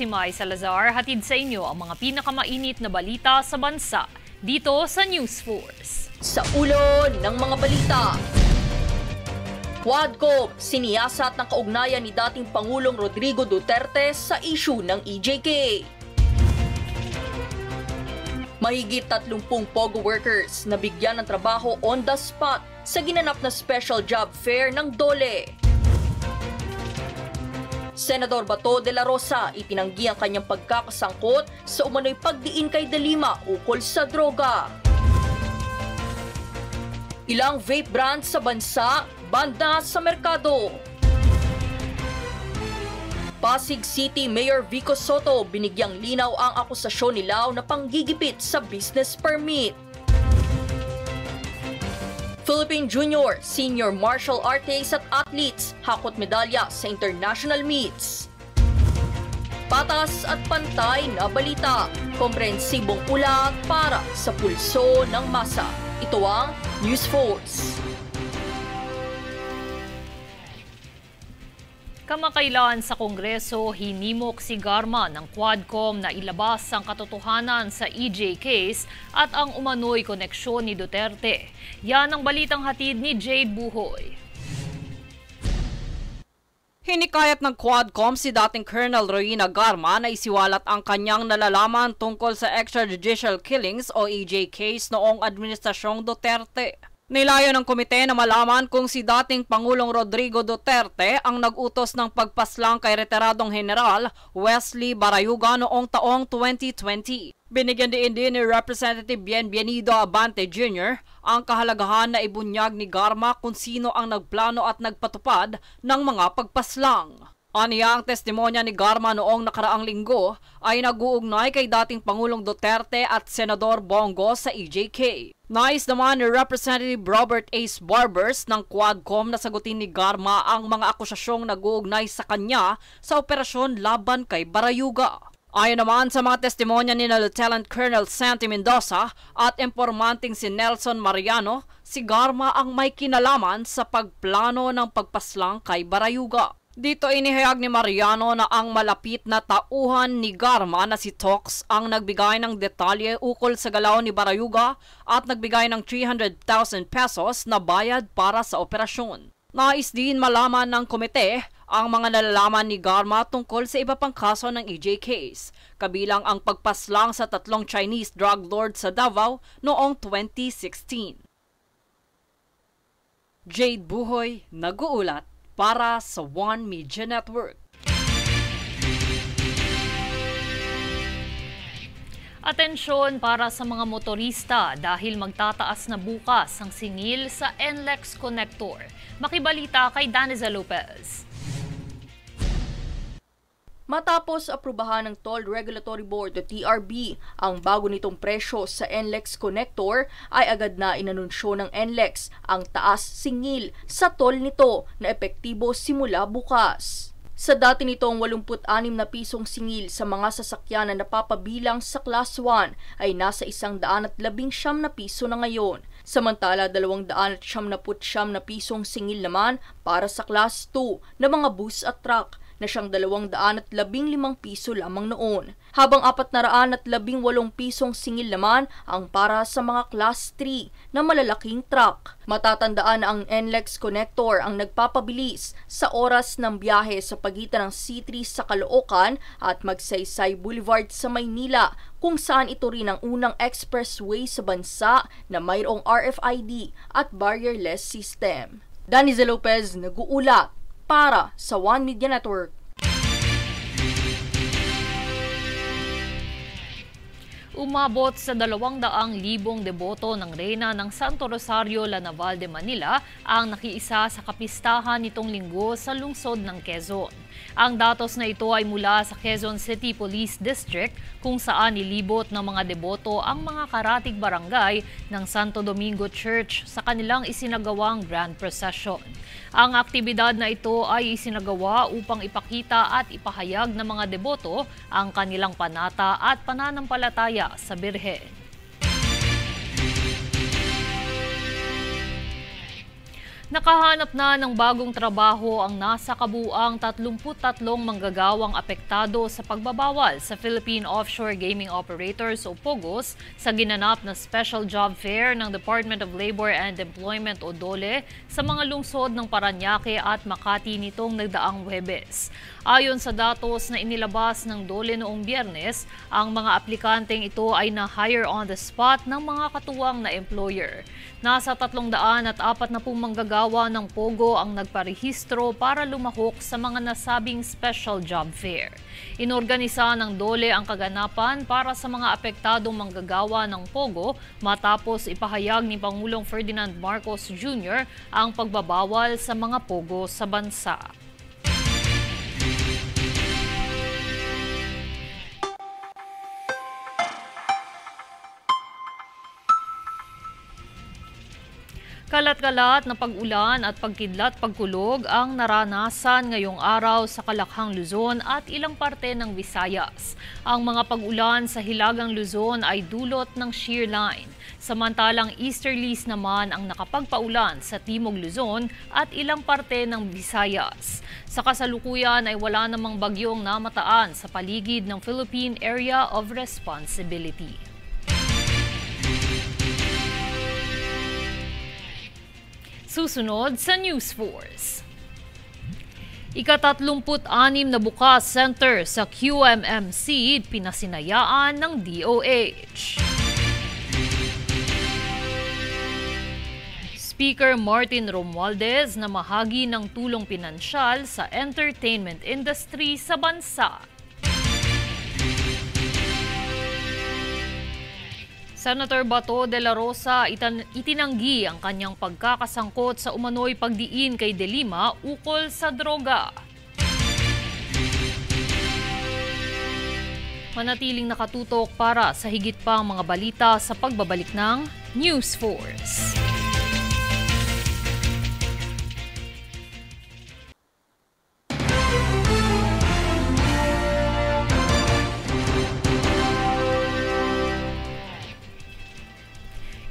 si Mai Salazar, hatid sa inyo ang mga pinakamainit na balita sa bansa dito sa News Force. Sa ulo ng mga balita, Quadcom siniyasat ng kaugnayan ni dating Pangulong Rodrigo Duterte sa issue ng EJK. Mahigit 30 POGO workers na bigyan ng trabaho on the spot sa ginanap na special job fair ng DOLE. Senador Bato de la Rosa itinanggi ang kanyang pagkakasangkot sa umano'y pagdiin kay De Lima ukol sa droga. Ilang vape brands sa bansa, banda sa merkado. Pasig City Mayor Vico Soto binigyang linaw ang akusasyon ni Lau na panggigipit sa business permit. Philippine Junior, Senior Martial Artists at Athletes hakot medalya sa international meets. Patas at pantay na balita, komprehensibong ulat para sa pulso ng masa. Ito ang News Force. Kamakailan sa Kongreso, hinimok si Garma ng Quadcom na ilabas ang katotohanan sa EJ case at ang umano'y koneksyon ni Duterte. Yan ang balitang hatid ni Jade Buhoy. Hinikayat ng Quadcom si dating Colonel Roina Garma na isiwalat ang kanyang nalalaman tungkol sa extrajudicial killings o EJ case noong Administrasyong Duterte. Nilayo ng komite na malaman kung si dating Pangulong Rodrigo Duterte ang nag-utos ng pagpaslang kay retiradong General Wesley Barayuga noong taong 2020. Binigyan din ni Representative Bienvenido Abante Jr. ang kahalagahan na ibunyag ni Garma kung sino ang nagplano at nagpatupad ng mga pagpaslang. Aniya ang testimonya ni Garma noong nakaraang linggo ay nag-uugnay kay dating Pangulong Duterte at Senador Bongo sa EJK. Nais naman ni Representative Robert Ace Barbers ng Quadcom na sagutin ni Garma ang mga akusasyong nag-uugnay sa kanya sa operasyon laban kay Barayuga. Ayon naman sa mga testimonya ni Lieutenant Colonel Santi Mendoza at impormanting si Nelson Mariano, si Garma ang may kinalaman sa pagplano ng pagpaslang kay Barayuga. Dito inihayag ni Mariano na ang malapit na tauhan ni Garma na si Tox ang nagbigay ng detalye ukol sa galaw ni Barayuga at nagbigay ng 300,000 pesos na bayad para sa operasyon. Nais din malaman ng komite ang mga nalalaman ni Garma tungkol sa iba pang kaso ng EJ case, kabilang ang pagpaslang sa 3 Chinese drug lords sa Davao noong 2016. Jade Buhoy, nag-uulat para sa One Media Network. Atensyon para sa mga motorista dahil magtataas na bukas ang singil sa NLEX Connector. Makibalita kay Daniza Lopez. Matapos aprubahan ng Toll Regulatory Board o TRB ang bago nitong presyo sa NLEX Connector, ay agad na inanunsyo ng NLEX ang taas singil sa toll nito na epektibo simula bukas. Sa dati nitong 86 na pisong singil sa mga sasakyan na napapabilang sa Class 1 ay nasa 119 na piso na ngayon. Samantala 299 na pisong singil naman para sa Class 2 na mga bus at truck na siyang 215 piso lamang noon, habang 418 pisong singil naman ang para sa mga Class 3 na malalaking truck. Matatandaan na ang NLEX Connector ang nagpapabilis sa oras ng biyahe sa pagitan ng C3 sa Caloocan at Magsaysay Boulevard sa Maynila, kung saan ito rin ang unang expressway sa bansa na mayroong RFID at barrierless system. Daniza Lopez, nag-uulat para sa One Media Network. Umabot sa 200,000 deboto ng Reyna ng Santo Rosario, La Naval de Manila ang nakiisa sa kapistahan nitong linggo sa lungsod ng Quezon. Ang datos na ito ay mula sa Quezon City Police District kung saan nilibot ng mga deboto ang mga karatig barangay ng Santo Domingo Church sa kanilang isinagawang Grand Procession. Ang aktibidad na ito ay isinagawa upang ipakita at ipahayag ng mga deboto ang kanilang panata at pananampalataya sa Birhen. Nakahanap na ng bagong trabaho ang nasa kabuuang 33 manggagawang apektado sa pagbabawal sa Philippine Offshore Gaming Operators o POGOs sa ginanap na Special Job Fair ng Department of Labor and Employment o DOLE sa mga lungsod ng Parañaque at Makati nitong nagdaang Huwebes. Ayon sa datos na inilabas ng DOLE noong Biyernes, ang mga aplikanteng ito ay na-hire on the spot ng mga katuwang na employer. Nasa 340 manggagawa ng POGO ang nagparehistro para lumahok sa mga nasabing Special Job Fair. Inorganisa ng DOLE ang kaganapan para sa mga apektadong manggagawa ng POGO matapos ipahayag ni Pangulong Ferdinand Marcos Jr. ang pagbabawal sa mga POGO sa bansa. Kalat-kalat na pag-ulan at pagkidlat-pagkulog ang naranasan ngayong araw sa Kalakhang, Luzon at ilang parte ng Visayas. Ang mga pag-ulan sa Hilagang Luzon ay dulot ng shear line, samantalang easterlies naman ang nakapagpaulan sa Timog Luzon at ilang parte ng Visayas. Sa kasalukuyan ay wala namang bagyong namataan sa paligid ng Philippine Area of Responsibility. Susunod sa News Force. Ika-36 na bukas center sa QMMC pinasinayaan ng DOH. Speaker Martin Romualdez na mahagi ng tulong pinansyal sa entertainment industry sa bansa. Senator Bato de la Rosa itinanggi ang kanyang pagkakasangkot sa umano'y pagdiin kay De Lima ukol sa droga. Manatiling nakatutok para sa higit pang mga balita sa pagbabalik ng News Force.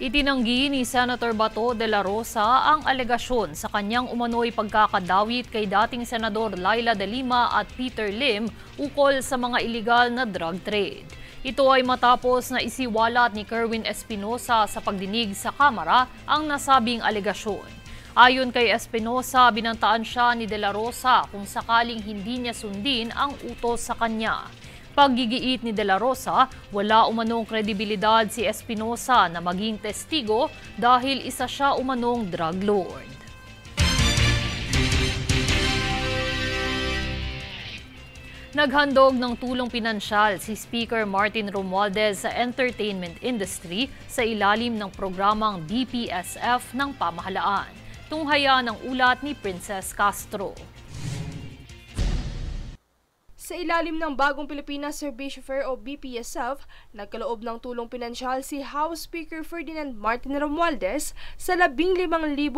Itinanggi ni Senator Bato de la Rosa ang alegasyon sa kanyang umano'y pagkakadawit kay dating Senador Laila de Lima at Peter Lim ukol sa mga iligal na drug trade. Ito ay matapos na isiwalat ni Kerwin Espinosa sa pagdinig sa Kamara ang nasabing alegasyon. Ayon kay Espinosa, binantaan siya ni de la Rosa kung sakaling hindi niya sundin ang utos sa kanya. Paggigiit ni De La Rosa, wala umanong kredibilidad si Espinosa na maging testigo dahil isa siya umanong drug lord. Naghandog ng tulong pinansyal si Speaker Martin Romualdez sa entertainment industry sa ilalim ng programang BPSF ng pamahalaan. Tunghaya ng ulat ni Princess Castro. Sa ilalim ng Bagong Pilipinas Servicio Fair o BPSF, nagkaloob ng tulong pinansyal si House Speaker Ferdinand Martin Romualdez sa 15,000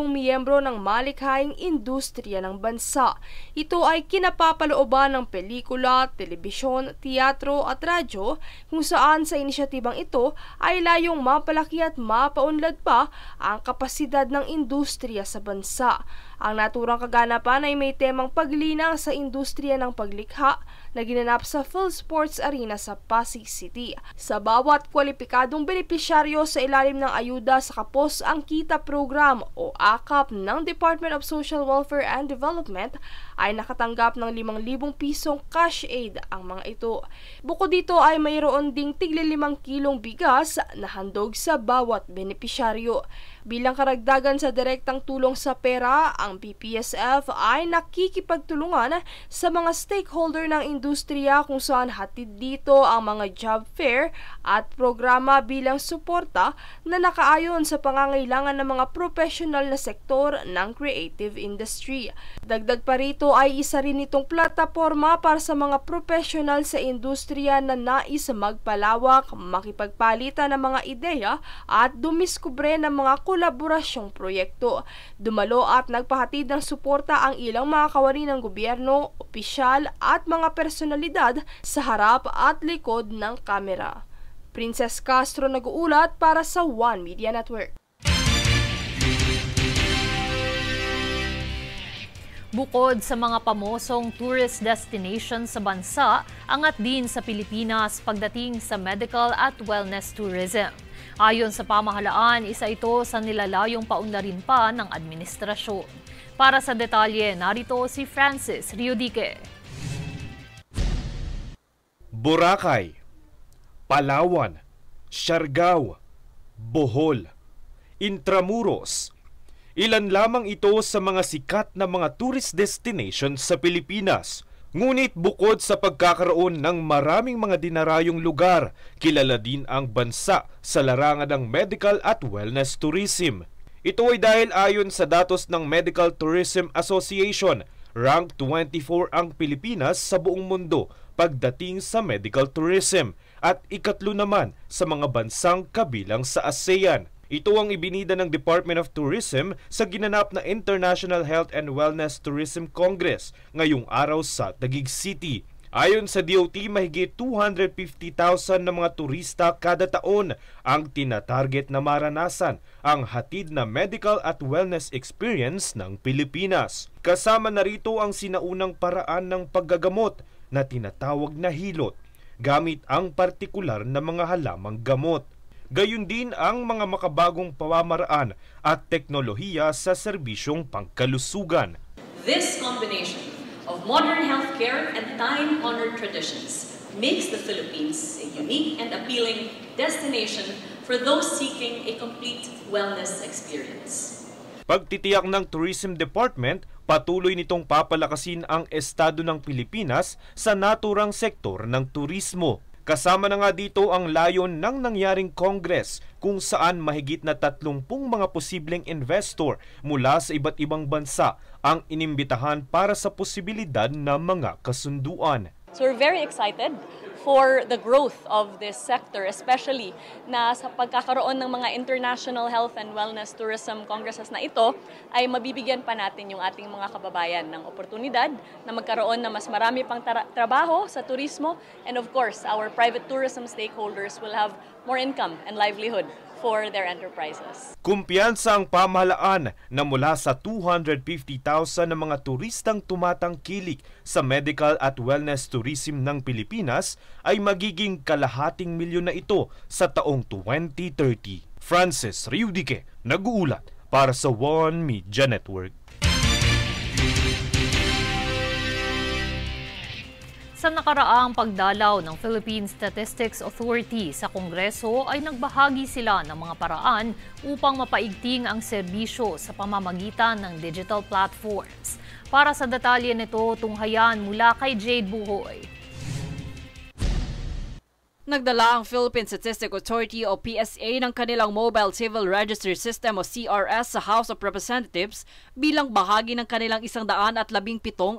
miyembro ng malikhaing industriya ng bansa. Ito ay kinapapalooban ng pelikula, telebisyon, teatro at radyo kung saan sa inisyatibang ito ay layong mapalaki at mapaunlad pa ang kapasidad ng industriya sa bansa. Ang naturang kaganapan ay may temang paglinang sa industriya ng paglikha na ginanap sa PhilSports Arena sa Pasig City. Sa bawat kwalipikadong benepisyaryo sa ilalim ng ayuda sa Kapos ang Kita Program o AKAP ng Department of Social Welfare and Development ay nakatanggap ng 5,000 pisong cash aid ang mga ito. Bukod dito ay mayroon ding tigli 5 kilong bigas na handog sa bawat benepisyaryo. Bilang karagdagan sa direktang tulong sa pera, ang BPSF ay nakikipagtulungan sa mga stakeholder ng industriya kung saan hatid dito ang mga job fair at programa bilang suporta na nakaayon sa pangangailangan ng mga professional na sektor ng creative industry. Dagdag pa rito ay isa rin itong plataporma para sa mga professional sa industriya na nais magpalawak, makipagpalitan ng mga ideya at dumiskubre ng mga kolaborasyong proyekto. Dumalo at nagpahatid ng suporta ang ilang mga kawani ng gobyerno, opisyal at mga personalidad sa harap at likod ng kamera. Princess Castro nag-uulat para sa One Media Network. Bukod sa mga pamosong tourist destination sa bansa, angat din sa Pilipinas pagdating sa medical at wellness tourism. Ayon sa pamahalaan, isa ito sa nilalayong paunlarin pa ng administrasyon. Para sa detalye, narito si Francis Riodique. Boracay, Palawan, Siargao, Bohol, Intramuros. Ilan lamang ito sa mga sikat na mga tourist destination sa Pilipinas. Ngunit bukod sa pagkakaroon ng maraming mga dinarayong lugar, kilala din ang bansa sa larangan ng medical at wellness tourism. Ito ay dahil ayon sa datos ng Medical Tourism Association, rank 24 ang Pilipinas sa buong mundo pagdating sa medical tourism at ikatlo naman sa mga bansang kabilang sa ASEAN. Ito ang ibinida ng Department of Tourism sa ginanap na International Health and Wellness Tourism Congress ngayong araw sa Taguig City. Ayon sa DOT, mahigit 250,000 na mga turista kada taon ang tinatarget na maranasan ang hatid na medical at wellness experience ng Pilipinas. Kasama na rito ang sinaunang paraan ng paggagamot na tinatawag na hilot, gamit ang partikular na mga halamang gamot. Gayon din ang mga makabagong pamamaraan at teknolohiya sa serbisyong pangkalusugan. This combination of modern healthcare and time-honored traditions makes the Philippines a unique and appealing destination for those seeking a complete wellness experience. Pagtitiyak ng Tourism Department, patuloy nitong papalakasin ang estado ng Pilipinas sa naturang sektor ng turismo. Kasama na nga dito ang layon ng nangyaring Congress kung saan mahigit na 30 mga posibleng investor mula sa iba't ibang bansa ang inimbitahan para sa posibilidad na mga kasunduan. So we're very excited for the growth of this sector, especially na sa pagkakaroon ng mga international health and wellness tourism congresses na ito, ay mabibigyan pa natin yung ating mga kababayan ng oportunidad na magkaroon na mas marami pang trabaho sa turismo, and of course, our private tourism stakeholders will have more income and livelihood for their enterprises. Kumpiyansa ang pamahalaan na mula sa 250,000 na mga turistang tumatangkilik sa medical at wellness tourism ng Pilipinas ay magiging kalahating milyon na ito sa taong 2030. Francis Riodique, nag-uulat para sa One Media Network. Sa nakaraang pagdalaw ng Philippine Statistics Authority sa Kongreso ay nagbahagi sila ng mga paraan upang mapaigting ang serbisyo sa pamamagitan ng digital platforms. Para sa detalye nito, tunghayan mula kay Jade Buhoy. Nagdala ang Philippine Statistics Authority o PSA ng kanilang Mobile Civil Registry System o CRS sa House of Representatives bilang bahagi ng kanilang 117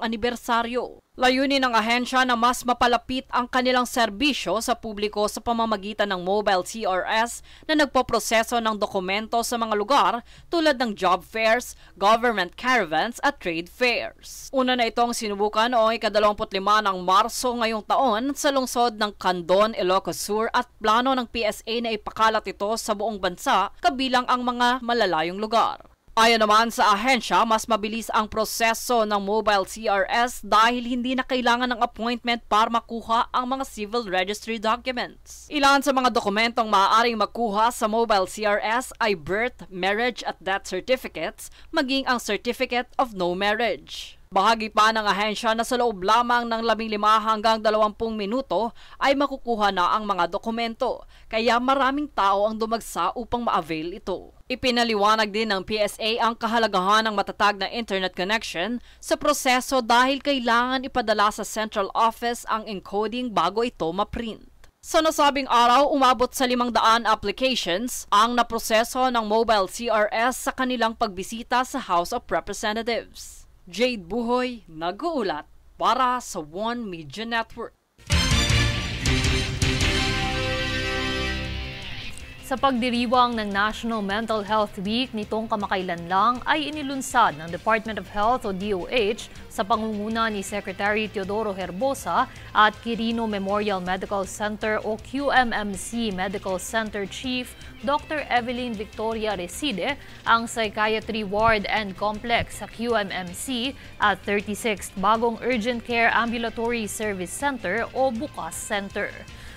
anibersaryo. Layunin ng ahensya na mas mapalapit ang kanilang serbisyo sa publiko sa pamamagitan ng mobile CRS na nagpoproseso ng dokumento sa mga lugar tulad ng job fairs, government caravans at trade fairs. Una na itong sinubukan noong ika-25 ng Marso ngayong taon sa lungsod ng Candon, Ilocos Sur at plano ng PSA na ipakalat ito sa buong bansa kabilang ang mga malalayong lugar. Ayon naman sa ahensya, mas mabilis ang proseso ng mobile CRS dahil hindi na kailangan ng appointment para makuha ang mga civil registry documents. Ilan sa mga dokumentong maaaring makuha sa mobile CRS ay birth, marriage at death certificates, maging ang certificate of no marriage. Bahagi pa ng ahensya na sa loob lamang ng 15 hanggang 20 minuto ay makukuha na ang mga dokumento, kaya maraming tao ang dumagsa upang ma-avail ito. Ipinaliwanag din ng PSA ang kahalagahan ng matatag na internet connection sa proseso dahil kailangan ipadala sa central office ang encoding bago ito ma-print. Sa nasabing araw, umabot sa 500 applications ang naproseso ng mobile CRS sa kanilang pagbisita sa House of Representatives. Jade Buhoy, nag-uulat para sa One Media Network. Sa pagdiriwang ng National Mental Health Week nitong kamakailan lang ay inilunsad ng Department of Health o DOH sa pangunguna ni Secretary Teodoro Herbosa at Quirino Memorial Medical Center o QMMC Medical Center Chief Dr. Evelyn Victoria Reside ang Psychiatry Ward and Complex sa QMMC at 36th Bagong Urgent Care Ambulatory Service Center o Bukas Center.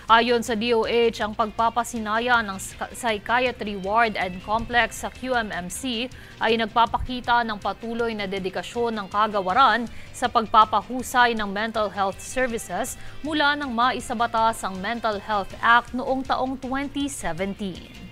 Ayon sa DOH, ang pagpapasinaya ng Psychiatry Ward and Complex sa QMMC ay nagpapakita ng patuloy na dedikasyon ng kagawaran sa pagpapahusay ng mental health services mula nang maisabatas ang Mental Health Act noong taong 2017.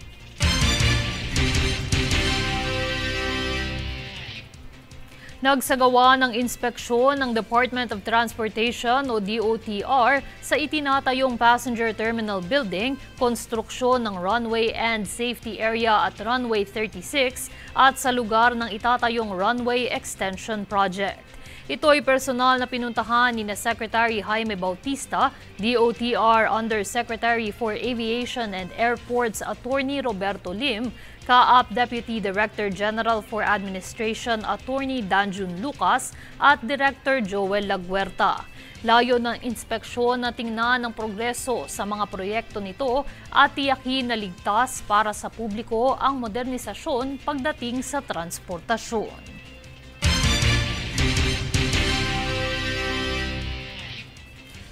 Nagsagawa ng inspeksyon ng Department of Transportation o DOTR sa itinatayong passenger terminal building, konstruksyon ng runway and safety area at runway 36 at sa lugar ng itatayong runway extension project. Ito ay personal na pinuntahan ni Secretary Jaime Bautista, DOTR Undersecretary for Aviation and Airports Attorney Roberto Lim, CAAP Deputy Director General for Administration Attorney Danjun Lucas at Director Joel Laguerta. Layo ng inspeksyon na tingnan ang progreso sa mga proyekto nito at tiyakin na ligtas para sa publiko ang modernisasyon pagdating sa transportasyon.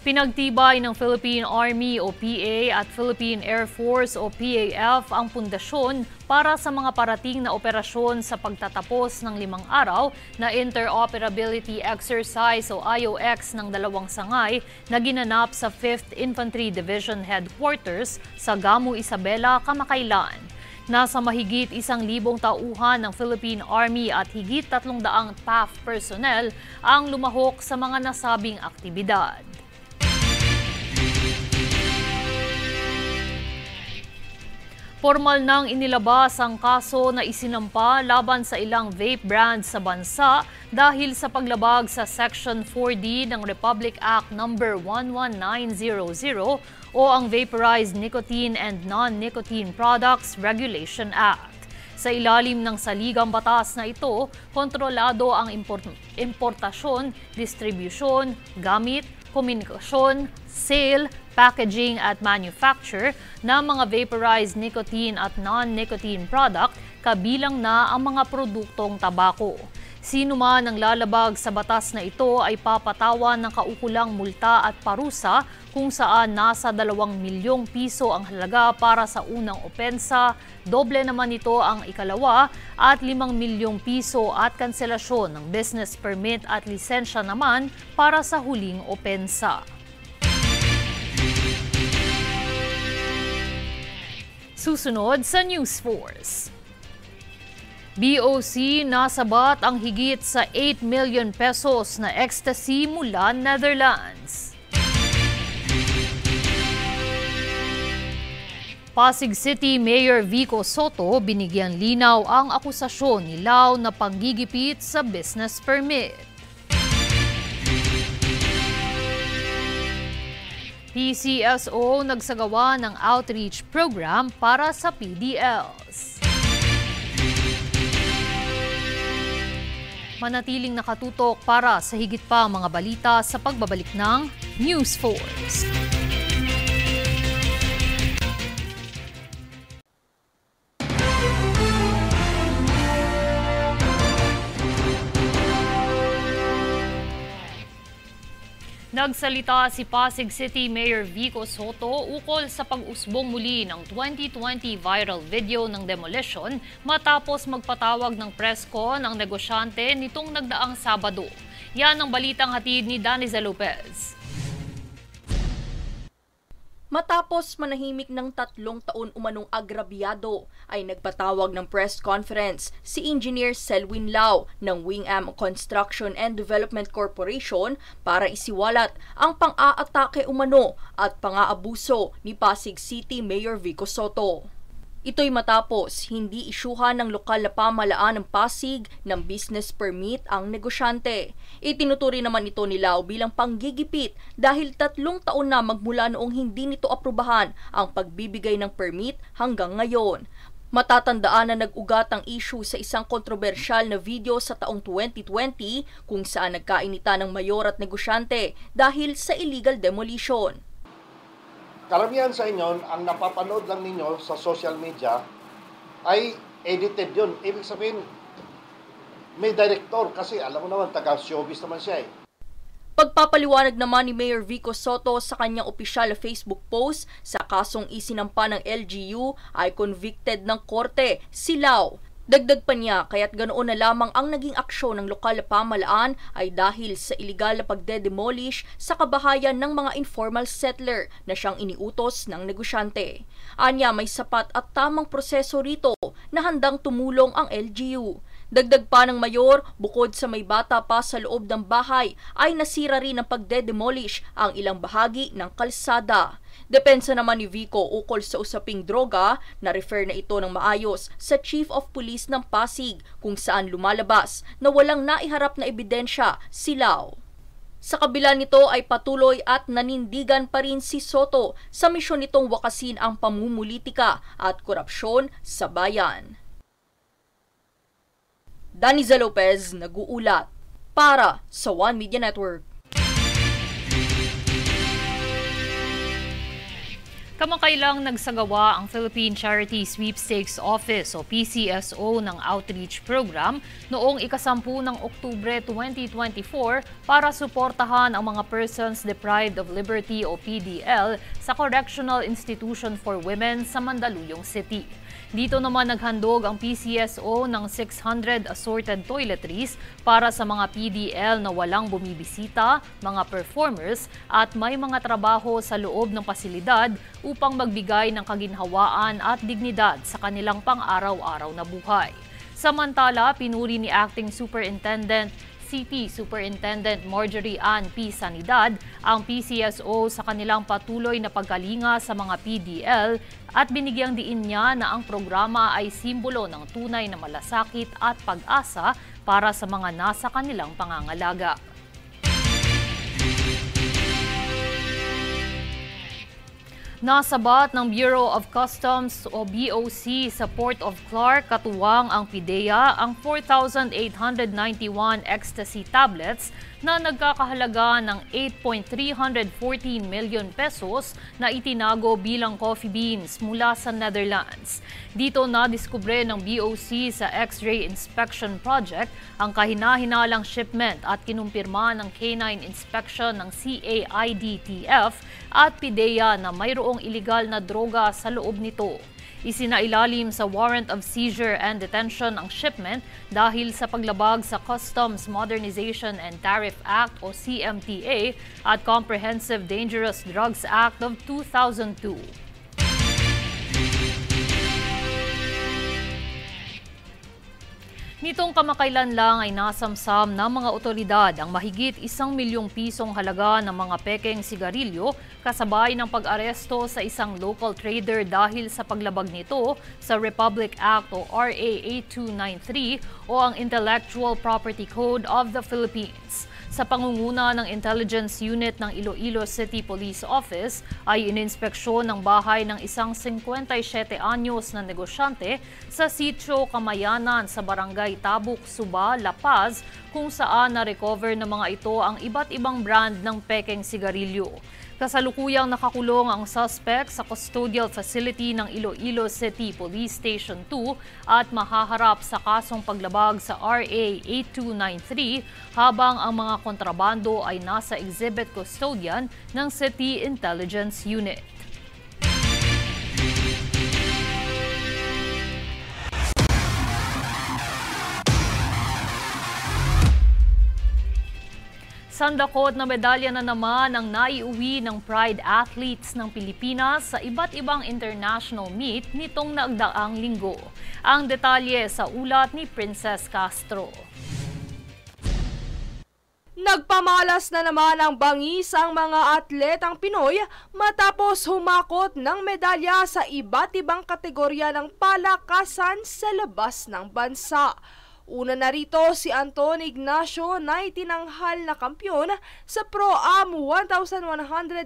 Pinagtibay ng Philippine Army o PA at Philippine Air Force o PAF ang pundasyon para sa mga parating na operasyon sa pagtatapos ng 5 araw na Interoperability Exercise o IOX ng 2 sangay na ginanap sa 5th Infantry Division Headquarters sa Gamu Isabela, kamakailan. Nasa mahigit 1,000 tauhan ng Philippine Army at higit 300 PAF personnel ang lumahok sa mga nasabing aktibidad. Formal nang inilabas ang kaso na isinampa laban sa ilang vape brands sa bansa dahil sa paglabag sa Section 4D ng Republic Act No. 11900 o ang Vaporized Nicotine and Non-Nicotine Products Regulation Act. Sa ilalim ng saligang batas na ito, kontrolado ang importasyon, distribusyon, gamit, komunikasyon, sale, packaging at manufacture ng mga vaporized nicotine at non-nicotine product, kabilang na ang mga produktong tabako. Sino man ang lalabag sa batas na ito ay papatawan ng kaukulang multa at parusa kung saan nasa 2 milyong piso ang halaga para sa unang opensa, doble naman ito ang ikalawa at 5 milyong piso at kanselasyon ng business permit at lisensya naman para sa huling opensa. Susunod sa News Force. BOC nasabat ang higit sa 8 million pesos na ecstasy mula Netherlands. Pasig City Mayor Vico Soto binigyan linaw ang akusasyon ni Lau na panggigipit sa business permit. PCSO nagsagawa ng outreach program para sa PDLs. Manatiling nakatutok para sa higit pa mga balita sa pagbabalik ng News Force. Nagsalita si Pasig City Mayor Vico Soto ukol sa pag-usbong muli ng 2020 viral video ng demolition matapos magpatawag ng press con ang negosyante nitong nagdaang Sabado. Yan ang balitang hatid ni Daniza Lopez. Matapos manahimik ng 3 taon umanong agrabyado, ay nagpatawag ng press conference si Engineer Selwyn Lau ng Wing-Am Construction and Development Corporation para isiwalat ang pang-aatake umano at pang-aabuso ni Pasig City Mayor Vico Soto. Ito'y matapos hindi isyuhan ng lokal na pamahalaan ng Pasig ng business permit ang negosyante. Itinuturi naman ito ni Lao bilang panggigipit dahil 3 taon na magmula noong hindi nito aprubahan ang pagbibigay ng permit hanggang ngayon. Matatandaan na nag-ugat ang issue sa isang kontrobersyal na video sa taong 2020 kung saan nagkainita ng mayor at negosyante dahil sa illegal demolition. Karamihan sa inyo, ang napapanood lang ninyo sa social media ay edited yun. Ibig sabihin, may director kasi alam mo naman, taga-showbiz naman siya eh. Pagpapaliwanag naman ni Mayor Vico Sotto sa kanyang opisyal na Facebook post sa kasong isinampa ng LGU ay convicted ng korte si Lao. Dagdag pa niya, kaya't ganoon na lamang ang naging aksyon ng lokal na pamahalaan ay dahil sa iligal na pagde-demolish sa kabahayan ng mga informal settler na siyang iniutos ng negosyante. Anya, may sapat at tamang proseso rito na handang tumulong ang LGU. Dagdag pa ng mayor, bukod sa may bata pa sa loob ng bahay, ay nasira rin ng pagde-demolish ang ilang bahagi ng kalsada. Depensa naman ni Vico ukol sa usaping droga, na-refer na ito ng maayos sa Chief of Police ng Pasig kung saan lumalabas na walang naiharap na ebidensya si Lao. Sa kabila nito ay patuloy at nanindigan pa rin si Sotto sa misyon nitong wakasin ang pamumulitika at korupsyon sa bayan. Daniza Lopez, nag-uulat para sa One Media Network. Kamakailang nagsagawa ang Philippine Charity Sweepstakes Office o PCSO ng outreach program noong ika-10 ng Oktubre 2024 para suportahan ang mga persons deprived of liberty o PDL sa Correctional Institution for Women sa Mandaluyong City. Dito naman naghandog ang PCSO ng 600 assorted toiletries para sa mga PDL na walang bumibisita, mga performers at may mga trabaho sa loob ng pasilidad upang magbigay ng kaginhawaan at dignidad sa kanilang pang-araw-araw na buhay. Samantala, pinuri ni Acting Superintendent City Superintendent Marjorie Ann P. Sanidad ang PCSO sa kanilang patuloy na pagkalinga sa mga PDL at binigyang diin niya na ang programa ay simbolo ng tunay na malasakit at pag-asa para sa mga nasa kanilang pangangalaga. Nasabat ng Bureau of Customs o BOC sa Port of Clark katuwang ang PIDEA ang 4,891 ecstasy tablets na nagkakahalaga ng 8.314 million pesos na itinago bilang coffee beans mula sa Netherlands. Dito nadiskubre ng BOC sa X-ray Inspection Project ang kahina-hinalang shipment at kinumpirma ng Canine Inspection ng CAIDTF at PIDEA na mayroong iligal na droga sa loob nito. Isinailalim sa warrant of seizure and detention ang shipment dahil sa paglabag sa Customs Modernization and Tariff Act o CMTA at Comprehensive Dangerous Drugs Act of 2002. Nitong kamakailan lang ay nasamsam ng mga otoridad ang mahigit 1 milyong pisong halaga ng mga pekeng sigarilyo kasabay ng pag-aresto sa isang local trader dahil sa paglabag nito sa Republic Act o RA 8293 o ang Intellectual Property Code of the Philippines. Sa pangunguna ng Intelligence Unit ng Iloilo City Police Office ay ininspeksyon ng bahay ng isang 57 anyos na negosyante sa Sitio Kamayanan sa Barangay Tabuk, Suba, La Paz kung saan na-recover ng mga ito ang iba't ibang brand ng pekeng sigarilyo. Kasalukuyang nakakulong ang suspect sa custodial facility ng Iloilo City Police Station 2 at mahaharap sa kasong paglabag sa RA 8293 habang ang mga kontrabando ay nasa exhibit custodian ng City Intelligence Unit. Sandakot na medalya na naman ang naiuwi ng Pride athletes ng Pilipinas sa iba't ibang international meet nitong naagdaang linggo. Ang detalye sa ulat ni Princess Castro. Nagpamalas na naman ang bangis ang mga atletang Pinoy matapos humakot ng medalya sa iba't ibang kategorya ng palakasan sa labas ng bansa. Una na rito si Anton Ignacio na itinanghal na kampiyon sa Pro-Am 1,100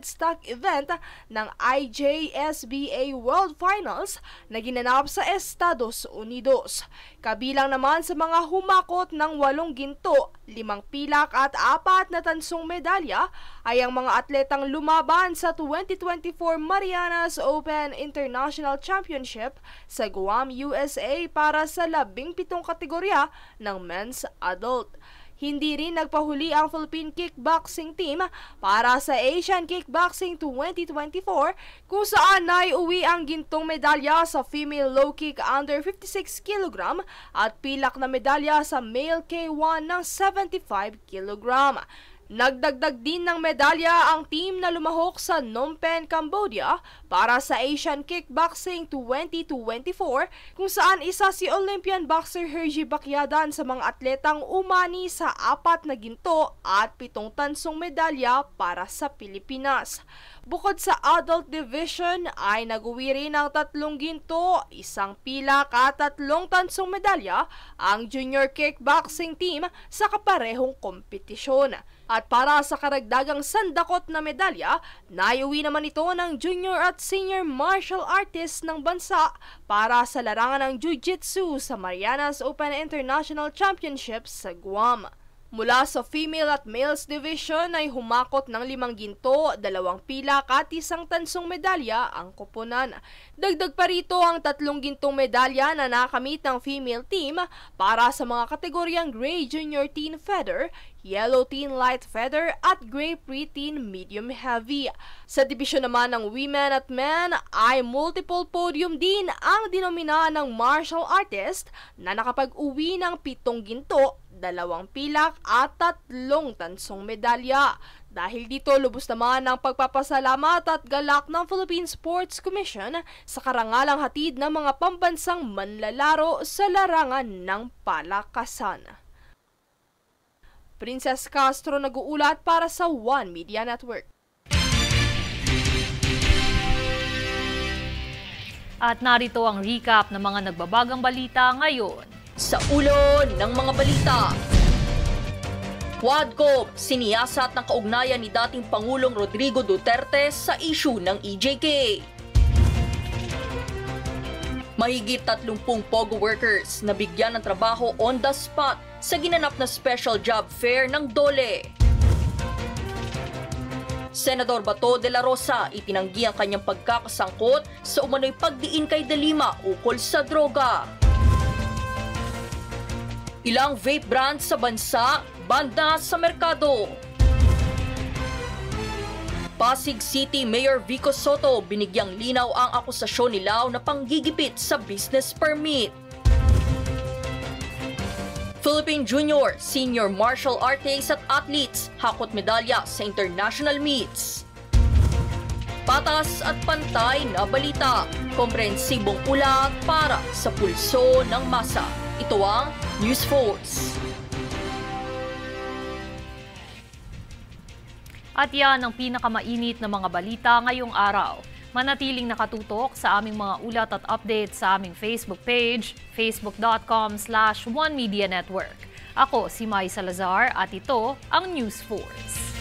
stock event ng IJSBA World Finals na ginanap sa Estados Unidos. Kabilang naman sa mga humakot ng 8 ginto, 5 pilak at 4 na tansong medalya ay ang mga atletang lumaban sa 2024 Marianas Open International Championship sa Guam, USA para sa 17 kategorya ng men's adult. Hindi rin nagpahuli ang Philippine Kickboxing Team para sa Asian Kickboxing 2024 kung saan naiuwi ang gintong medalya sa female low kick under 56 kg at pilak na medalya sa male K1 ng 75 kg. Nagdagdag din ng medalya ang team na lumahok sa Phnom Penh, Cambodia para sa Asian Kickboxing 2024 kung saan isa si Olympian boxer Hergy Bacyadan sa mga atletang umani sa 4 na ginto at 7 tansong medalya para sa Pilipinas. Bukod sa adult division ay nag-uwi rin ng 3 ginto, 1 pilak at 3 tansong medalya ang junior kickboxing team sa kaparehong kompetisyon. At para sa karagdagang sandakot na medalya, naiuwi naman ito ng junior at senior martial artists ng bansa para sa larangan ng Jiu-Jitsu sa Marianas Open International Championship sa Guam. Mula sa female at males division ay humakot ng 5 ginto, 2 pilak at 1 tansong medalya ang koponan. Dagdag pa rito ang 3 gintong medalya na nakamit ng female team para sa mga kategoryang Gray Junior Teen Feather, Yellow Teen Light Feather at Gray Pre-Teen Medium Heavy. Sa dibisyon naman ng women at men ay multiple podium din ang dinomina ng martial artist na nakapag-uwi ng 7 ginto, 2 pilak at 3 tansong medalya. Dahil dito, lubos naman ang pagpapasalamat at galak ng Philippine Sports Commission sa karangalang hatid ng mga pambansang manlalaro sa larangan ng palakasan. Princess Castro nag-uulat para sa One Media Network. At narito ang recap ng mga nagbabagang balita ngayon. Sa ulo ng mga balita, Quadcom, siniyasat ng kaugnayan ni dating Pangulong Rodrigo Duterte sa issue ng EJK. Mahigit 30 POGO workers na bigyan ng trabaho on the spot sa ginanap na special job fair ng DOLE. Senador Bato de la Rosa itinanggi ang kanyang pagkakasangkot sa umano'y pagdiin kay De Lima ukol sa droga. Ilang vape brands sa bansa, banda sa merkado. Pasig City Mayor Vico Soto binigyang linaw ang akusasyon ni Lau na panggigipit sa business permit. Philippine Junior, Senior Martial Artists at Athletes hakot medalya sa international meets. Patas at pantay na balita, komprehensibong ulat para sa pulso ng masa. Ito ang News Force. At yan ang pinakamainit na mga balita ngayong araw. Manatiling nakatutok sa aming mga ulat at updates sa aming Facebook page, facebook.com/OneMediaNetwork. Ako si Mai Salazar at ito ang News Force.